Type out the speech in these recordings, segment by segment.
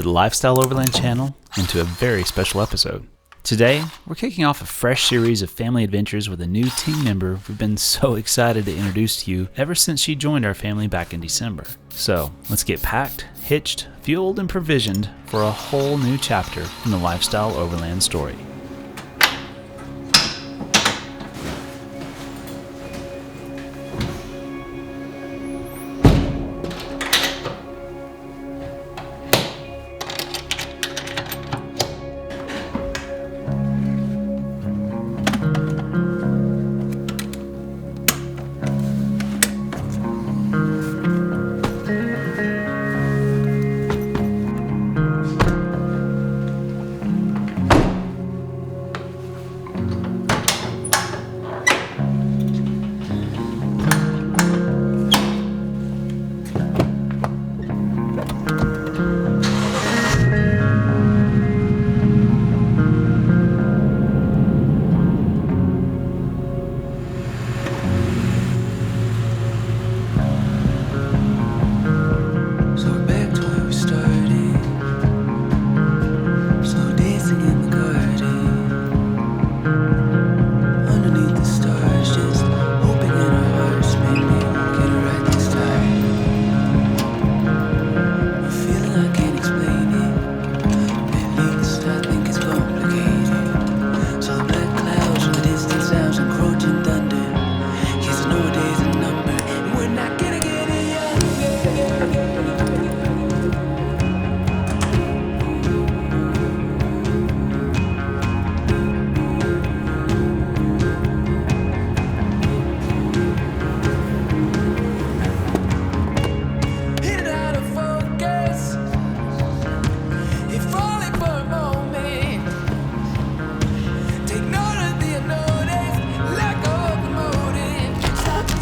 the Lifestyle Overland channel and to a very special episode. Today, we're kicking off a fresh series of family adventures with a new team member we've been so excited to introduce to you ever since she joined our family back in December. So, let's get packed, hitched, fueled, and provisioned for a whole new chapter in the Lifestyle Overland story.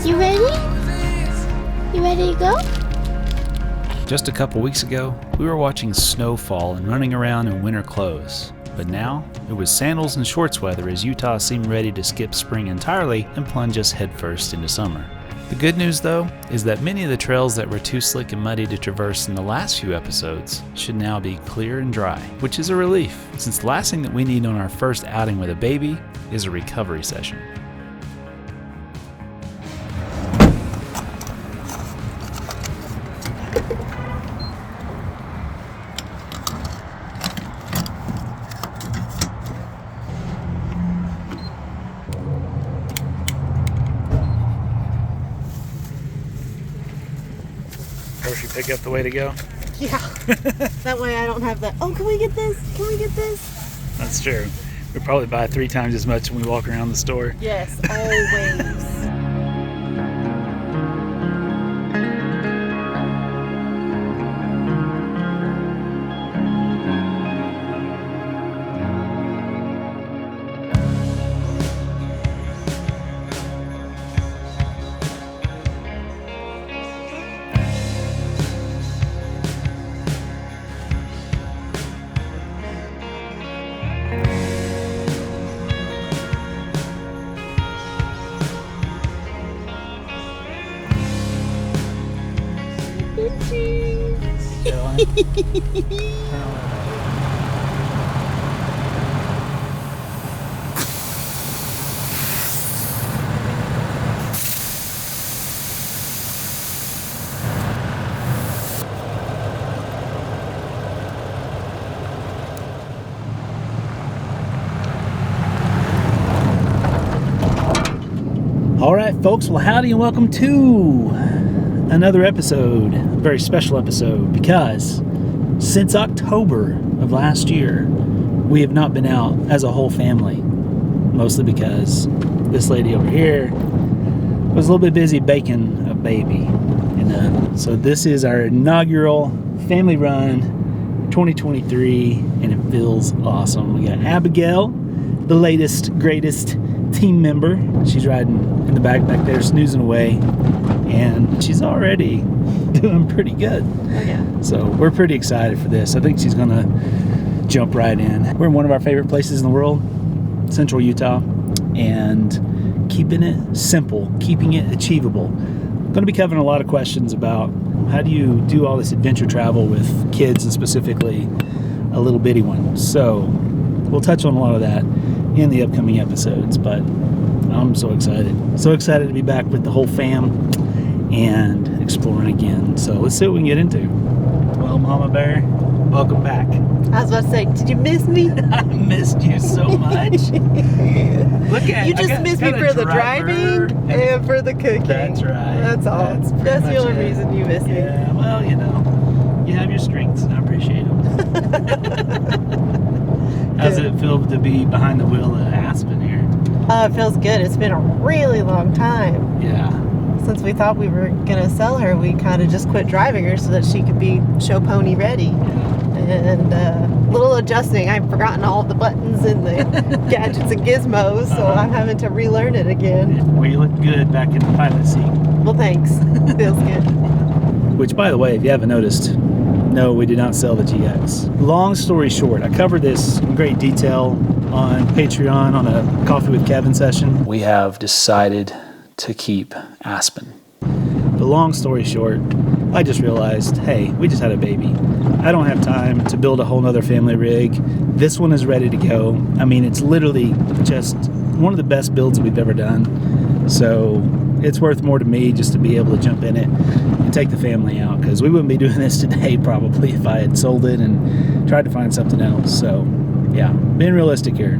You ready? You ready to go? Just a couple weeks ago, we were watching snow fall and running around in winter clothes. But now, it was sandals and shorts weather as Utah seemed ready to skip spring entirely and plunge us headfirst into summer. The good news, though, is that many of the trails that were too slick and muddy to traverse in the last few episodes should now be clear and dry, which is a relief, since the last thing that we need on our first outing with a baby is a recovery session. Grocery pickup the way to go? Yeah. That way I don't have that, oh, can we get this? Can we get this? That's true. We probably buy 3 times as much when we walk around the store. Yes, always. All right, folks. Well, howdy and welcome to another episode, a very special episode, because since October of last year, we have not been out as a whole family, mostly because this lady over here was a little bit busy baking a baby. And so this is our inaugural family run 2023, and it feels awesome. We got Abigail, the latest, greatest team member. She's riding in the back there, snoozing away, and she's already doing pretty good. Oh, yeah. So we're pretty excited for this. I think she's gonna jump right in. We're in one of our favorite places in the world, Central Utah, and keeping it simple, keeping it achievable. I'm going to be covering a lot of questions about How do you do all this adventure travel with kids, and specifically a little bitty one? So we'll touch on a lot of that in the upcoming episodes, but I'm so excited. So excited to be back with the whole fam and exploring again. So let's see what we can get into. Well, Mama Bear, welcome back. I was about to say, did you miss me? I missed you so much. Look at You just missed me for the driving and for the cooking. That's right. That's all. That's the only reason you missed me. Yeah, well, you know, you have your strengths, and I appreciate them. How's it feel to be behind the wheel of Aspen here? It feels good. It's been a really long time. Yeah. Since we thought we were going to sell her, we kind of just quit driving her so that she could be show pony ready. And a little adjusting. I've forgotten all the buttons and the gadgets and gizmos, so I'm having to relearn it again. Well, you look good back in the pilot seat. Well, thanks. Feels good. Which, by the way, if you haven't noticed, no, we did not sell the GX. Long story short, I covered this in great detail on Patreon on a Coffee with Kevin session. We have decided to keep Aspen. But long story short, I just realized, hey, we just had a baby. I don't have time to build a whole nother family rig. This one is ready to go. I mean, it's literally just one of the best builds we've ever done. So it's worth more to me just to be able to jump in it and take the family out, because we wouldn't be doing this today probably if I had sold it and tried to find something else. So yeah, being realistic here.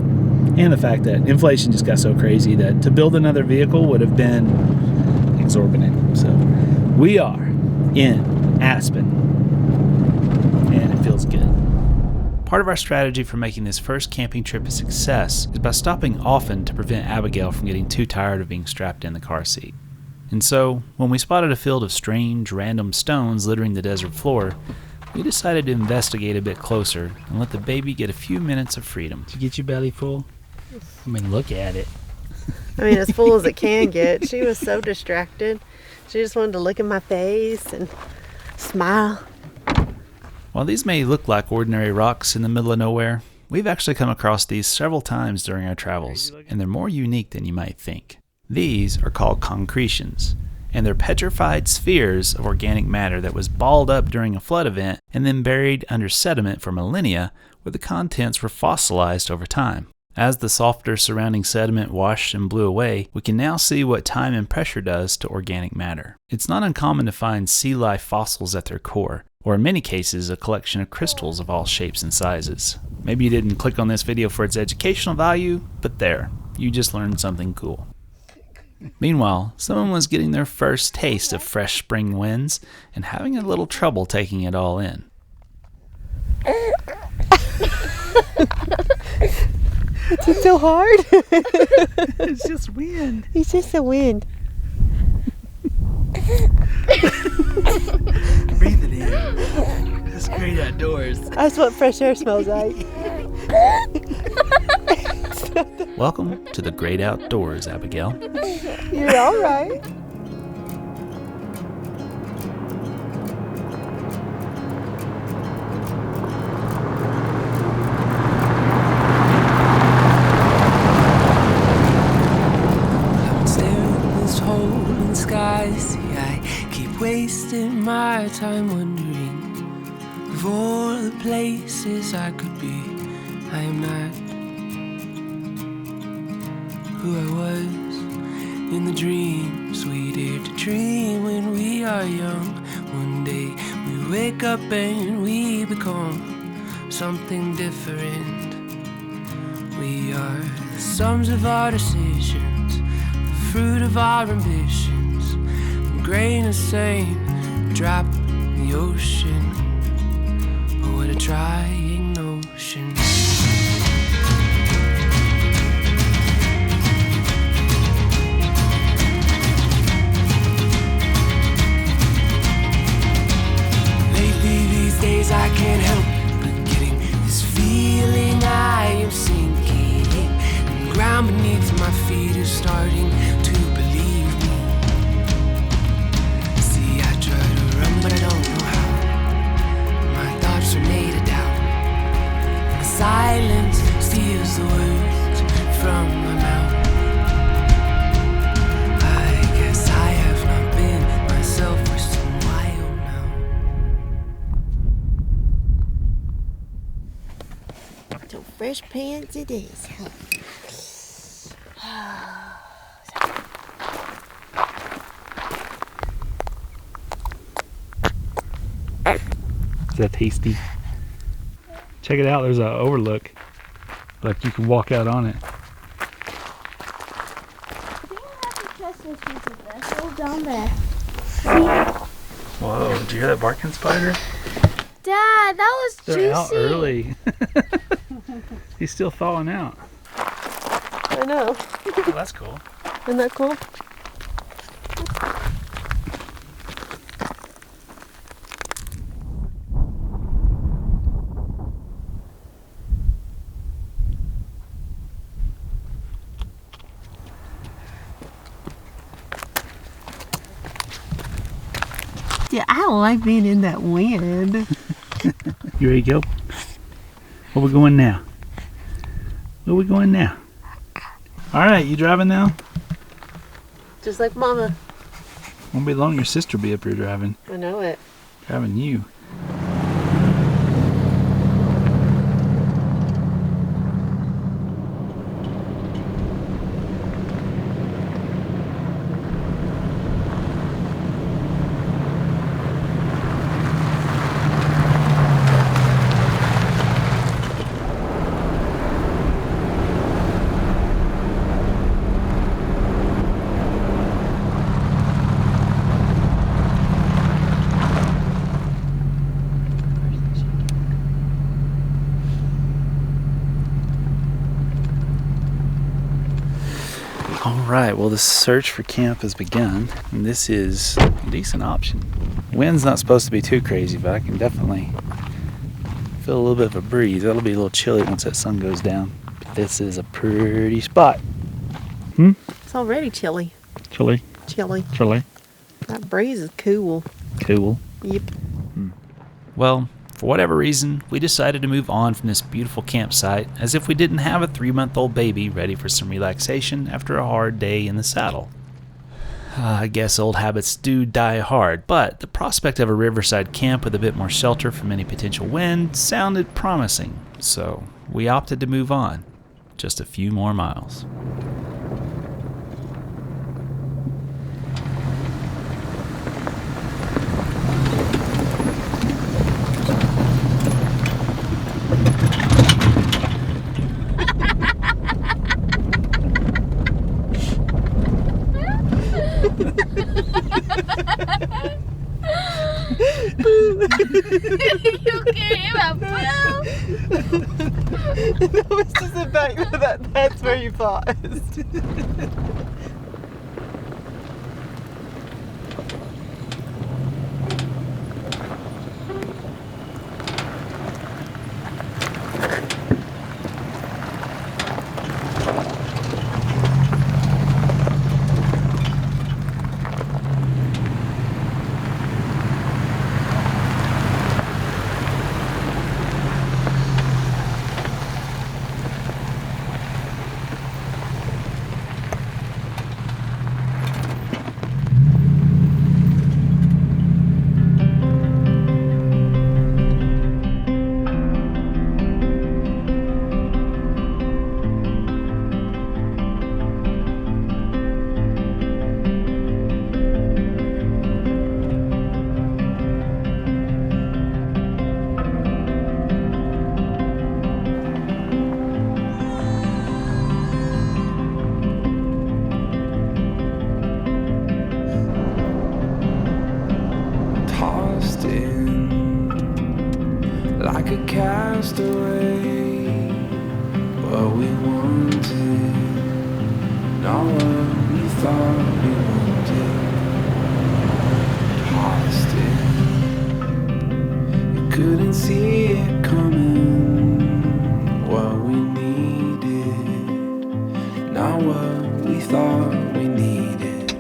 And the fact that inflation just got so crazy that to build another vehicle would have been exorbitant. So we are in Aspen, and it feels good. Part of our strategy for making this first camping trip a success is by stopping often to prevent Abigail from getting too tired of being strapped in the car seat. And so, when we spotted a field of strange, random stones littering the desert floor, we decided to investigate a bit closer and let the baby get a few minutes of freedom. Did you get your belly full? I mean, look at it. I mean, as full as it can get. She was so distracted. She just wanted to look at my face and smile. While these may look like ordinary rocks in the middle of nowhere, we've actually come across these several times during our travels, and they're more unique than you might think. These are called concretions, and they're petrified spheres of organic matter that was balled up during a flood event and then buried under sediment for millennia, where the contents were fossilized over time. As the softer surrounding sediment washed and blew away, we can now see what time and pressure does to organic matter. It's not uncommon to find sea life fossils at their core, or in many cases a collection of crystals of all shapes and sizes. Maybe you didn't click on this video for its educational value, but there, you just learned something cool. Meanwhile, someone was getting their first taste of fresh spring winds and having a little trouble taking it all in. It's so hard. It's just wind. It's just the wind. Breathe it in. It's great outdoors. That's what fresh air smells like. Welcome to the great outdoors, Abigail. You're all right. Wasting my time wondering of all the places I could be. I am not who I was in the dreams we dare to dream when we are young. One day we wake up and we become something different. We are the sums of our decisions, the fruit of our ambitions. Grain of sand, drop in the ocean. Oh, what a trying notion. Lately these days I can't help but getting this feeling I am sinking, and the ground beneath my feet is starting to believe me. But I don't know how. My thoughts are made of doubt. And the silence steals the words from my mouth. I guess I have not been myself for some while now. So fresh pants it is. Is that tasty? Check it out, there's an overlook. Like you can walk out on it. Down there. Whoa, did you hear that barking spider? Dad, that was They're juicy. out early. He's still thawing out. I know. Oh, that's cool. Isn't that cool? Yeah, I don't like being in that wind. You ready to go? Where we going now? Where we going now? Alright, you driving now? Just like Mama. Won't be long, your sister will be up here driving. I know it. Driving you. Alright, well the search for camp has begun, and this is a decent option. Wind's not supposed to be too crazy, but I can definitely feel a little bit of a breeze. That'll be a little chilly once that sun goes down. But this is a pretty spot. It's already chilly. Chilly, Chilly. chilly, That breeze is cool. cool. Yep. Well, for whatever reason, we decided to move on from this beautiful campsite as if we didn't have a 3-month-old baby ready for some relaxation after a hard day in the saddle. I guess old habits do die hard, but the prospect of a riverside camp with a bit more shelter from any potential wind sounded promising, so we opted to move on. Just a few more miles. You can't even No, it's just the fact that's where you paused. Tossed in like a castaway. What we wanted, not what we thought we wanted. Tossed in, you couldn't see it coming. What we needed, not what we thought we needed.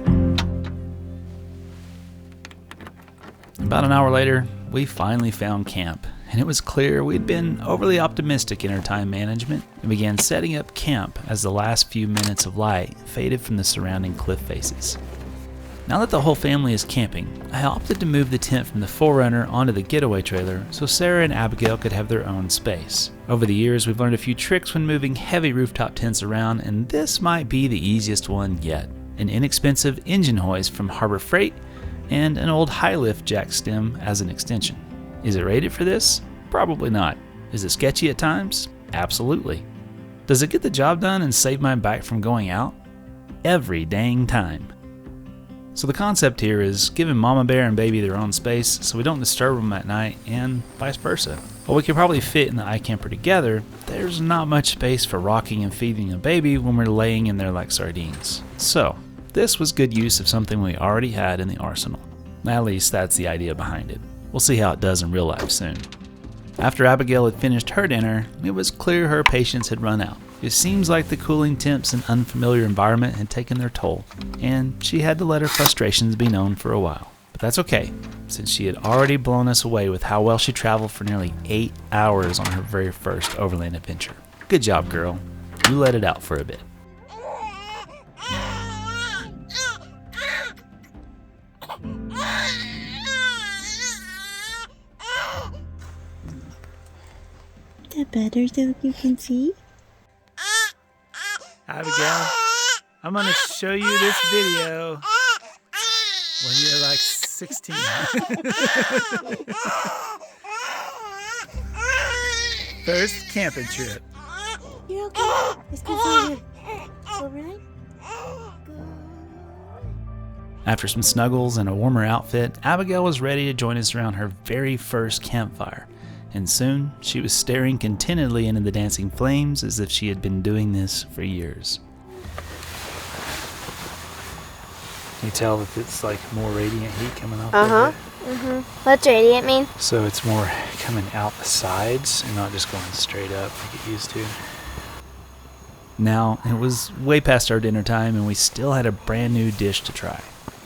About an hour later, we finally found camp, and it was clear we'd been overly optimistic in our time management and began setting up camp as the last few minutes of light faded from the surrounding cliff faces. Now that the whole family is camping, I opted to move the tent from the 4Runner onto the getaway trailer so Sarah and Abigail could have their own space. Over the years, we've learned a few tricks when moving heavy rooftop tents around, and this might be the easiest one yet. An inexpensive engine hoist from Harbor Freight and an old high-lift jack stem as an extension. Is it rated for this? Probably not. Is it sketchy at times? Absolutely. Does it get the job done and save my back from going out? Every dang time. So the concept here is giving Mama Bear and Baby their own space so we don't disturb them at night and vice versa. While we could probably fit in the iCamper together, there's not much space for rocking and feeding a baby when we're laying in there like sardines. So this was good use of something we already had in the arsenal. At least that's the idea behind it. We'll see how it does in real life soon. After Abigail had finished her dinner, it was clear her patience had run out. It seems like the cooling temps and unfamiliar environment had taken their toll, and she had to let her frustrations be known for a while. But that's okay, since she had already blown us away with how well she traveled for nearly 8 hours on her very first overland adventure. Good job, girl. You let it out for a bit. The better so you can see. Abigail, I'm going to show you this video when you're like 16. First camping trip. You're okay. Let's go see Overland. After some snuggles and a warmer outfit, Abigail was ready to join us around her very first campfire. And soon, she was staring contentedly into the dancing flames as if she had been doing this for years. Can you tell that it's like more radiant heat coming off of it? What's radiant mean? So it's more coming out the sides and not just going straight up like it used to. Now, it was way past our dinner time and we still had a brand new dish to try.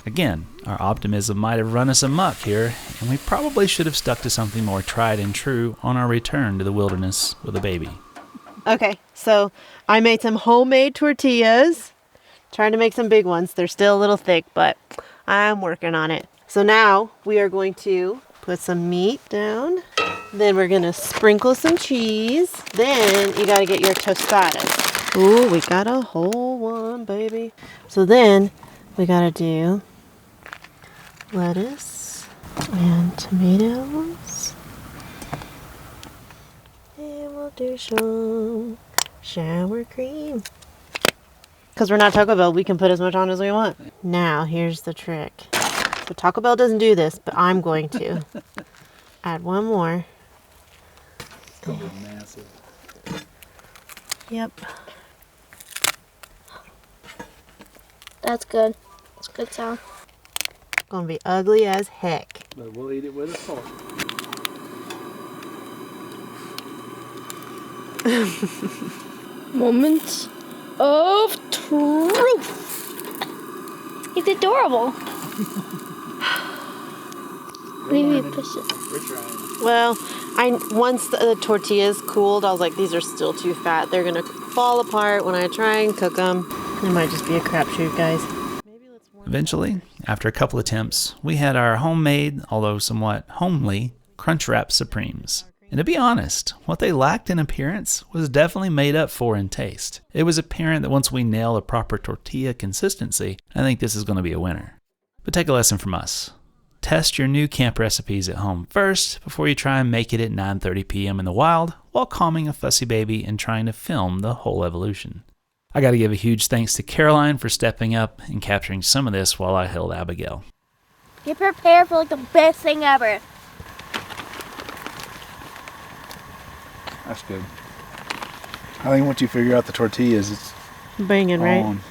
Again, our optimism might have run us amok here, and we probably should have stuck to something more tried and true on our return to the wilderness with a baby. Okay, so I made some homemade tortillas. Trying to make some big ones. They're still a little thick, but I'm working on it. So now we are going to put some meat down. Then we're going to sprinkle some cheese. Then you got to get your tostadas. Ooh, we got a whole one, baby. So then we got to do lettuce and tomatoes. And we'll do some sour cream. Because we're not Taco Bell, we can put as much on as we want. Now, here's the trick. So Taco Bell doesn't do this, but I'm going to. Add one more. It's going to be massive. Yep. That's good. It's good sound. Gonna be ugly as heck. But we'll eat it with a fork. Moments of truth. It's adorable. Maybe push it. We're trying. Well, once the tortillas cooled, I was like, these are still too fat. They're gonna fall apart when I try and cook them. It might just be a crapshoot, guys. Eventually, after a couple attempts, we had our homemade, although somewhat homely, Crunchwrap Supremes. And to be honest, what they lacked in appearance was definitely made up for in taste. It was apparent that once we nail a proper tortilla consistency, I think this is going to be a winner. But take a lesson from us. Test your new camp recipes at home first before you try and make it at 9:30 p.m. in the wild while calming a fussy baby and trying to film the whole evolution. I got to give a huge thanks to Caroline for stepping up and capturing some of this while I held Abigail. Get prepared for like the best thing ever. That's good. I think once you figure out the tortillas, it's Banging, right? on.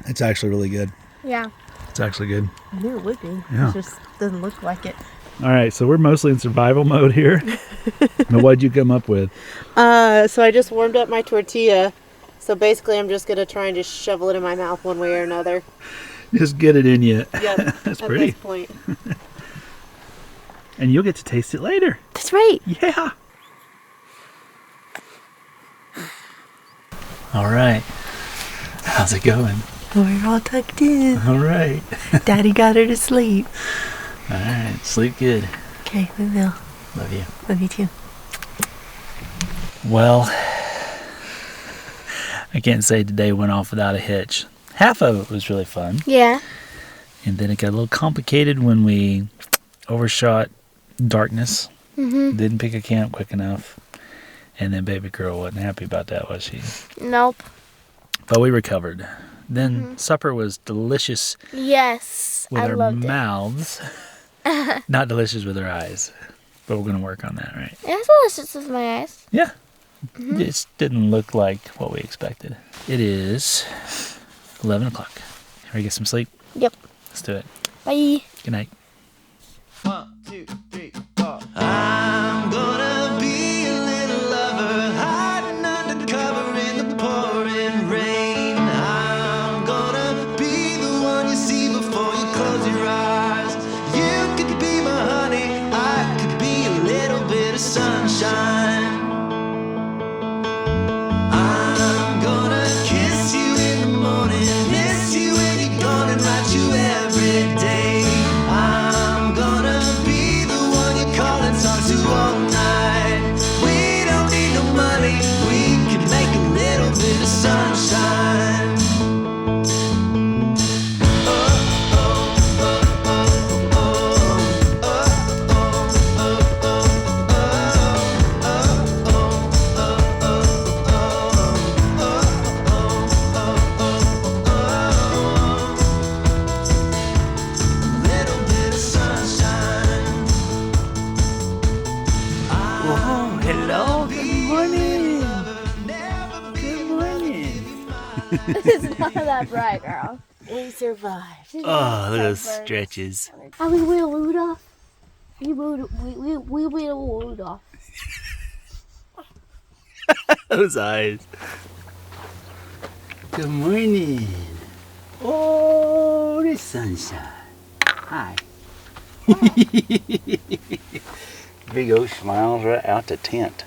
It's actually really good. Yeah. It's actually good. I knew it would be. Yeah. It just doesn't look like it. All right, so we're mostly in survival mode here. Now, what'd you come up with? So I just warmed up my tortilla. So basically I'm just going to try and just shovel it in my mouth one way or another. Just get it in you. Yep, That's at pretty. this point. And you'll get to taste it later. That's right. Yeah. All right. How's it going? We're all tucked in. All right. Daddy got her to sleep. All right. Sleep good. Okay, we will. Love you. Love you too. Well, I can't say today went off without a hitch. Half of it was really fun. Yeah. And then it got a little complicated when we overshot darkness. Mm-hmm. Didn't pick a camp quick enough. And then baby girl wasn't happy about that, was she? Nope. But we recovered. Then supper was delicious Yes. with I our loved mouths. Not delicious with our eyes. But we're going to work on that, right? it. It's delicious with my eyes. Yeah. It just didn't look like what we expected. It is 11 o'clock. Ready to get some sleep? Yep. Let's do it. Bye. Good night. 1, 2, 3, 4. I'm gonna be a little lover, hiding under cover in the pouring rain. I'm gonna be the one you see before you close your eyes. You could be my honey, I could be a little bit of sunshine. I'm gonna kiss you in the morning, miss you when you're gone, and write you every day. I'm gonna be the one you call and talk to all night. We don't need no money, we can make a little bit of sunshine. Little bit of sunshine. Oh, hello. Good morning. Good morning. It's not that bright, girl. We survived. Oh, look at those stretches. Are we Will Rudolph? We Will Rudolph. Those eyes. Good morning. Oh, the sunshine. Hi. Big old smiles right out the tent.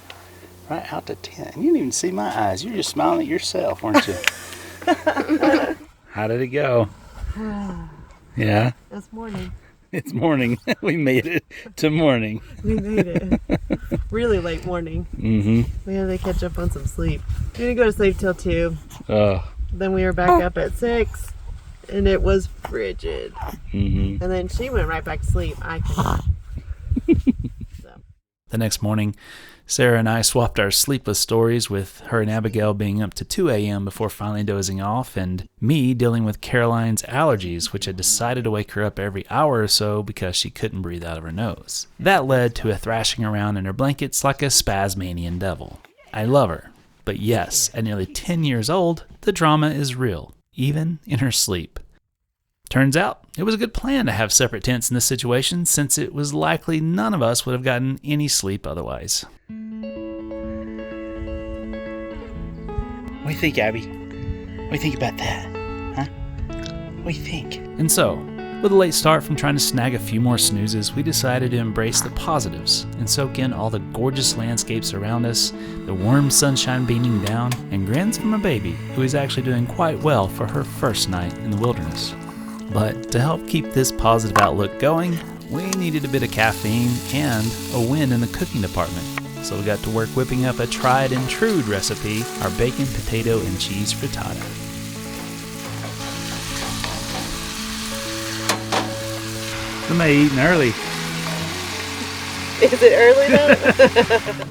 Right out the tent. And you didn't even see my eyes. You're just smiling at yourself, weren't you? How did it go? Yeah, It's morning. it's morning. We made it to morning. We made it. Really late morning. Mm-hmm. We had to catch up on some sleep. We didn't go to sleep till 2. Oh. Then we were back up at 6. And it was frigid. Mm-hmm. And then she went right back to sleep. I couldn't. The next morning, Sarah and I swapped our sleepless stories, with her and Abigail being up to 2 a.m. before finally dozing off, and me dealing with Caroline's allergies, which had decided to wake her up every hour or so because she couldn't breathe out of her nose. That led to a thrashing around in her blankets like a spasmanian devil. I love her, but yes, at nearly 10 years old, the drama is real, even in her sleep. Turns out, it was a good plan to have separate tents in this situation, since it was likely none of us would have gotten any sleep otherwise. What do you think, Abby? What do you think about that? Huh? What do you think? And so, with a late start from trying to snag a few more snoozes, we decided to embrace the positives and soak in all the gorgeous landscapes around us, the warm sunshine beaming down, and grins from a baby who is actually doing quite well for her first night in the wilderness. But to help keep this positive outlook going, we needed a bit of caffeine and a win in the cooking department. So we got to work whipping up a tried and true recipe, our bacon, potato, and cheese frittata. Somebody eating early. Is it early though?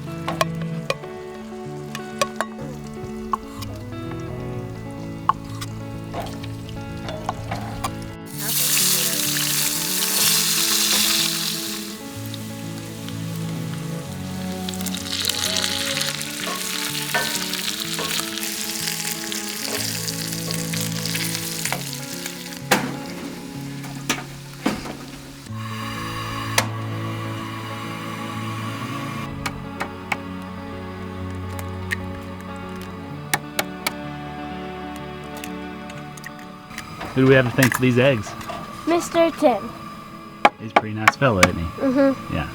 Who do we have to thank for these eggs? Mr. Tim. He's a pretty nice fella, isn't he? Mm-hmm. Yeah.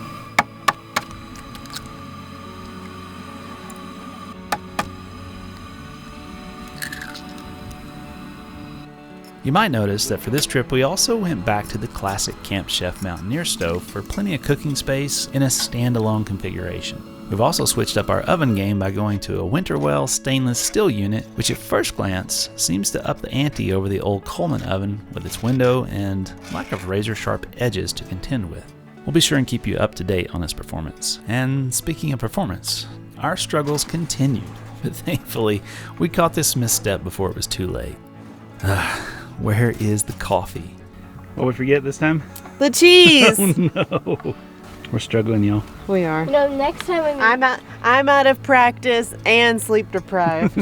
You might notice that for this trip we also went back to the classic Camp Chef Mountaineer stove for plenty of cooking space in a standalone configuration. We've also switched up our oven game by going to a Winterwell stainless steel unit, which at first glance seems to up the ante over the old Coleman oven with its window and lack of razor sharp edges to contend with. We'll be sure and keep you up to date on its performance. And speaking of performance, our struggles continued, but thankfully we caught this misstep before it was too late. Where is the coffee? What we forget this time? The cheese. Oh no. We're struggling, y'all. We are. No, next time I'm out of practice and sleep deprived.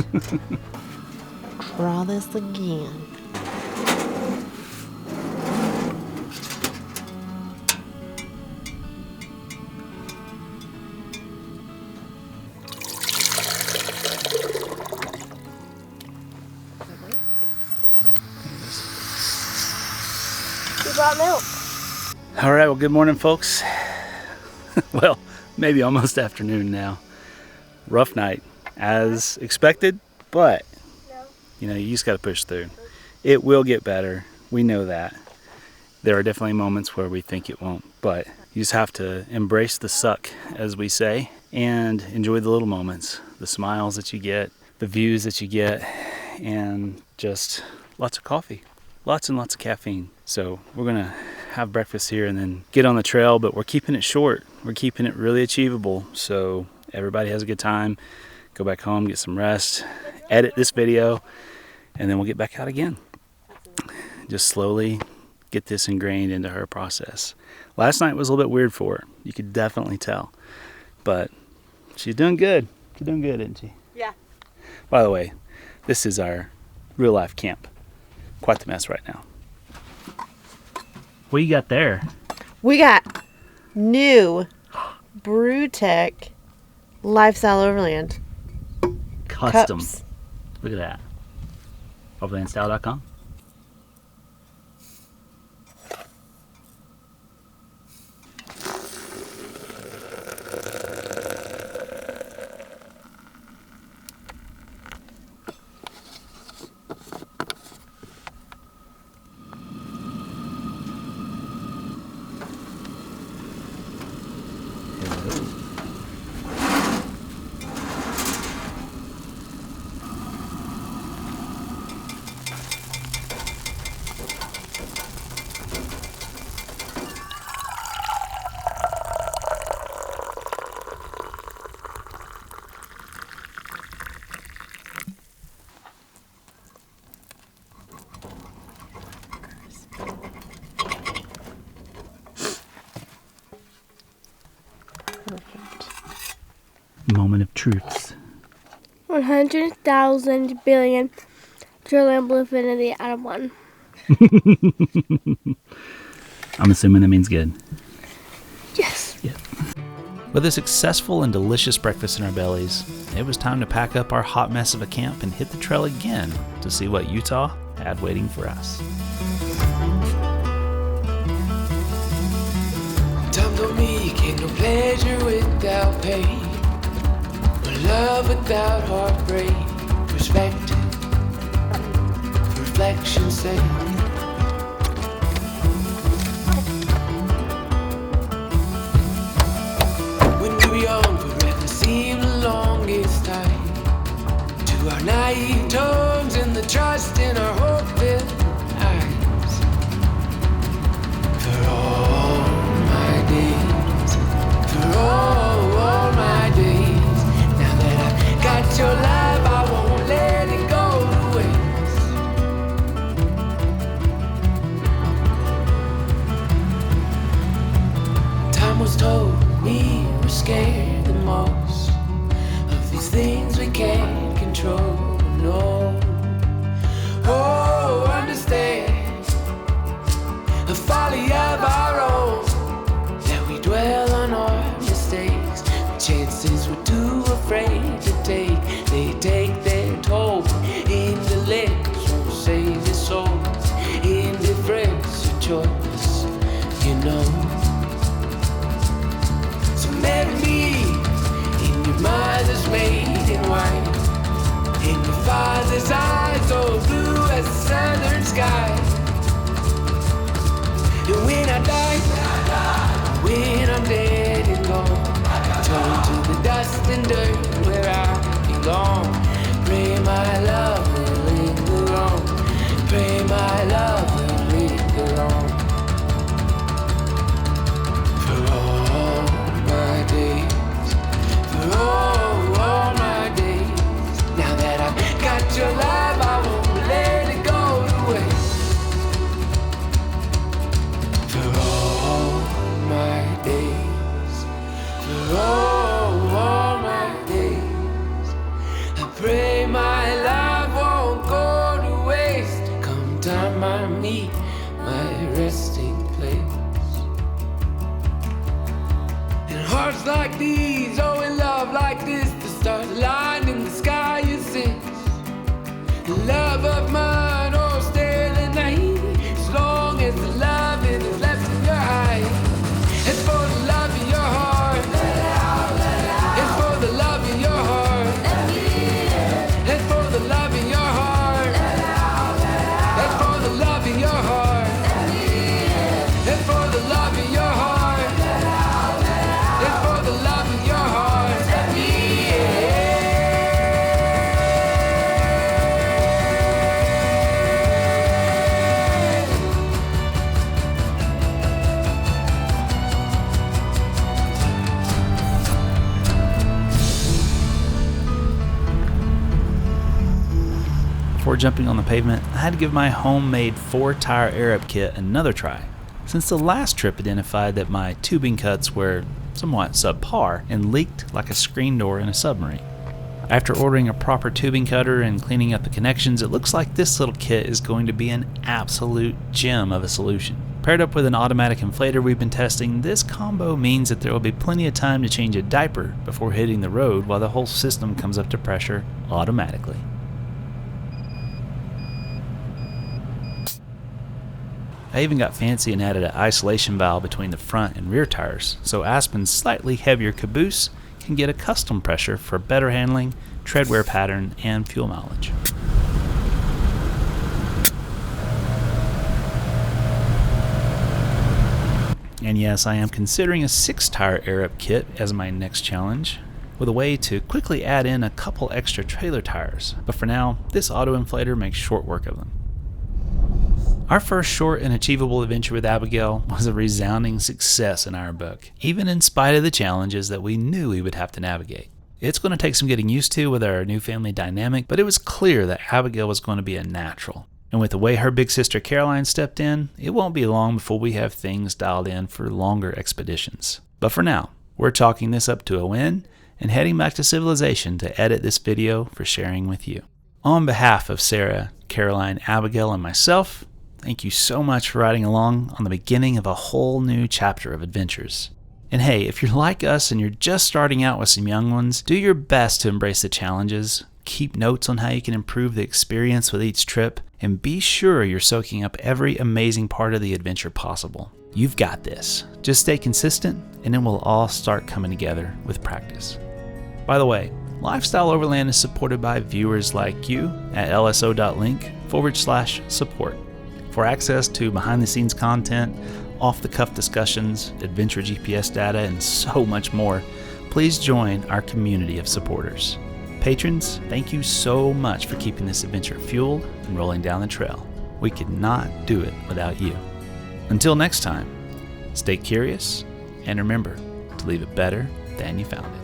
Try this again. we brought milk. All right, well, good morning, folks. Well, maybe almost afternoon now. Rough night, as expected, but you know, you just got to push through. It will get better. We know that. There are definitely moments where we think it won't, but you just have to embrace the suck, as we say, and enjoy the little moments, the smiles that you get, the views that you get, and just lots of coffee, lots and lots of caffeine. So we're gonna have breakfast here and then get on the trail, but we're keeping it short. We're keeping it really achievable so everybody has a good time. Go back home, get some rest, edit this video, and then we'll get back out again. Just slowly get this ingrained into her process. Last night was a little bit weird for her. You could definitely tell, but she's doing good. She's doing good, isn't she? Yeah. By the way, this is our real life camp. Quite the mess right now. What you got there? We got new Brewtech Lifestyle Overland Custom. cups. Look at that. Overlandstyle.com. Moment of truth. 100,000 billion trillion blue infinity out of 1. I'm assuming that means good. Yes. Yeah. With a successful and delicious breakfast in our bellies, it was time to pack up our hot mess of a camp and hit the trail again to see what Utah had waiting for us. Time don't make it no pleasure without pain, no love without heartbreak, perspective, reflection's sake. When we were young, forever seemed the longest time. To our naive tongues and the trust in our hope-filled eyes. For all my days, for all my days. Now that I've got your life, I won't let it go to waste. Time was told me we're scared the most of these things we can't control. No, oh, understand the folly of our own, that we dwell on our mistakes. The chances we're too afraid to take, they take their toll. Intellect won't save your souls. Indifference a choice, you know. So marry me in your mother's made in white, in your father's eyes, so blue as the southern sky. I die, when I'm dead and gone, turn to the dust and dirt where I belong. Pray my love will linger on. Pray my love will linger on. For all my days, for all my days. Now that I've got your love, I won't let it go to waste. For all my days, for all my days, I pray my love won't go to waste. Come time I meet my resting place. In hearts like these, oh, in love like this, the stars align in the sky you sense. The love of mine, oh, stay the night, as long as the loving is left in your eyes. It's for the love in your heart. It's for the love in your heart. It's for the love in your heart. It's for the love in your heart. It's for the love in your heart. It's for the love in your heart. Let me in. Before jumping on the pavement, I had to give my homemade 4-tire air-up kit another try, since the last trip identified that my tubing cuts were somewhat subpar and leaked like a screen door in a submarine. After ordering a proper tubing cutter and cleaning up the connections, it looks like this little kit is going to be an absolute gem of a solution. Paired up with an automatic inflator we've been testing, this combo means that there will be plenty of time to change a diaper before hitting the road while the whole system comes up to pressure automatically. I even got fancy and added an isolation valve between the front and rear tires, so Aspen's slightly heavier caboose can get a custom pressure for better handling, tread wear pattern, and fuel mileage. And yes, I am considering a 6-tire air-up kit as my next challenge, with a way to quickly add in a couple extra trailer tires, but for now, this auto inflator makes short work of them. Our first short and achievable adventure with Abigail was a resounding success in our book, even in spite of the challenges that we knew we would have to navigate. It's going to take some getting used to with our new family dynamic, but it was clear that Abigail was going to be a natural. And with the way her big sister Caroline stepped in, it won't be long before we have things dialed in for longer expeditions. But for now, we're chalking this up to a win and heading back to civilization to edit this video for sharing with you. On behalf of Sarah, Caroline, Abigail, and myself, thank you so much for riding along on the beginning of a whole new chapter of adventures. And hey, if you're like us and you're just starting out with some young ones, do your best to embrace the challenges, keep notes on how you can improve the experience with each trip, and be sure you're soaking up every amazing part of the adventure possible. You've got this. Just stay consistent, and it will all start coming together with practice. By the way, Lifestyle Overland is supported by viewers like you at lso.link/support. For access to behind-the-scenes content, off-the-cuff discussions, adventure GPS data, and so much more, please join our community of supporters. Patrons, thank you so much for keeping this adventure fueled and rolling down the trail. We could not do it without you. Until next time, stay curious, and remember to leave it better than you found it.